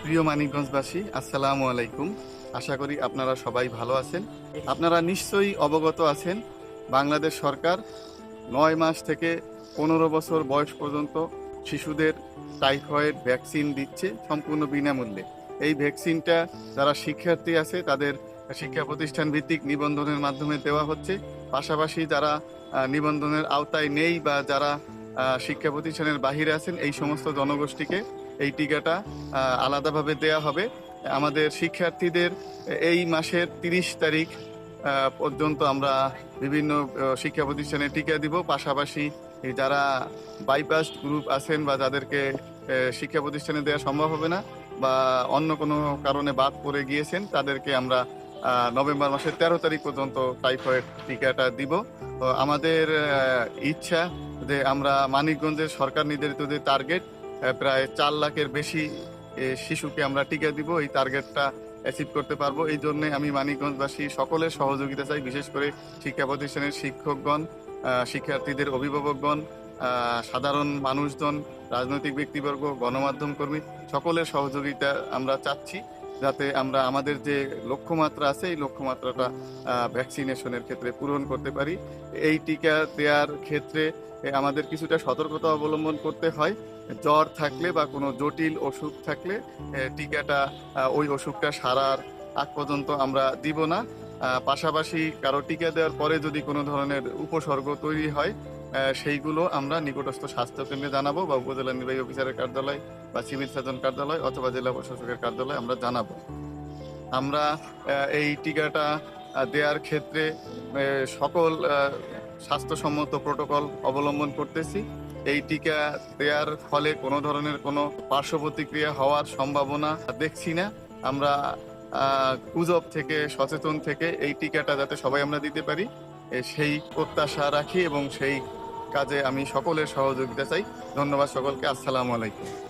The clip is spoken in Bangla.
প্রিয় মানিকগঞ্জবাসী, আসসালামু আলাইকুম। আশা করি আপনারা সবাই ভালো আছেন। আপনারা নিশ্চয়ই অবগত আছেন, বাংলাদেশ সরকার ৯ মাস থেকে ১৫ বছর বয়স পর্যন্ত শিশুদের টাইফয়েড ভ্যাকসিন দিচ্ছে সম্পূর্ণ বিনামূল্যে। এই ভ্যাকসিনটা যারা শিক্ষার্থী আছে তাদের শিক্ষা প্রতিষ্ঠান ভিত্তিক নিবন্ধনের মাধ্যমে দেওয়া হচ্ছে। পাশাপাশি যারা নিবন্ধনের আওতায় নেই বা যারা শিক্ষা প্রতিষ্ঠানের বাহিরে আছেন, এই সমস্ত জনগোষ্ঠীকে এই টিকাটা আলাদাভাবে দেয়া হবে। আমাদের শিক্ষার্থীদের এই মাসের ৩০ তারিখ পর্যন্ত আমরা বিভিন্ন শিক্ষা প্রতিষ্ঠানে টিকা দিব। পাশাপাশি যারা বাইপাস গ্রুপ আছেন বা যাদেরকে শিক্ষা প্রতিষ্ঠানে দেওয়া সম্ভব হবে না বা অন্য কোনো কারণে বাদ পড়ে গিয়েছেন, তাদেরকে আমরা নভেম্বর মাসের ১৩ তারিখ পর্যন্ত টাইফয়েড টিকাটা দিব। তো আমাদের ইচ্ছা যে আমরা মানিকগঞ্জের সরকার নির্ধারিত যে টার্গেট, প্রায় ৪ লাখের বেশি শিশুকে আমরা টিকা দিব, এই টার্গেটটা অ্যাচিভ করতে পারবো। এই জন্য আমি মানিকগঞ্জবাসী সকলের সহযোগিতা চাই, বিশেষ করে শিক্ষা প্রতিষ্ঠানের শিক্ষকগণ, শিক্ষার্থীদের অভিভাবকগণ, সাধারণ মানুষজন, রাজনৈতিক ব্যক্তিবর্গ, গণমাধ্যম কর্মী সকলের সহযোগিতা আমরা চাচ্ছি, যাতে আমরা আমাদের যে লক্ষ্যমাত্রা আছে এই লক্ষ্যমাত্রাটা ভ্যাকসিনেশনের ক্ষেত্রে পূরণ করতে পারি। এই টিকা দেওয়ার ক্ষেত্রে আমাদের কিছুটা সতর্কতা অবলম্বন করতে হয়। জ্বর থাকলে বা কোনো জটিল অসুখ থাকলে টিকাটা ওই অসুখটা সারার আগ পর্যন্ত আমরা দিব না। পাশাপাশি কারো টিকা দেওয়ার পরে যদি কোনো ধরনের উপসর্গ তৈরি হয়, সেইগুলো আমরা নিকটস্থ স্বাস্থ্যকেন্দ্রে জানাবো বা উপজেলা নির্বাহী অফিসারের কার্যালয় বা সিভিল সার্জন কার্যালয় অথবা জেলা প্রশাসকের কার্যালয় আমরা জানাবো। আমরা এই টিকাটা দেওয়ার ক্ষেত্রে সকল স্বাস্থ্যসম্মত প্রোটোকল অবলম্বন করতেছি। এই টিকা দেওয়ার ফলে কোনো ধরনের কোনো পার্শ্ব প্রতিক্রিয়া হওয়ার সম্ভাবনা দেখছি না। আমরা গুজব থেকে সচেতন থেকে এই টিকাটা যাতে সবাই আমরা দিতে পারি, সেই প্রত্যাশা রাখি এবং সেই কাজে আমি সকলের সহযোগিতা চাই। ধন্যবাদ সকলকে। আসসালামু আলাইকুম।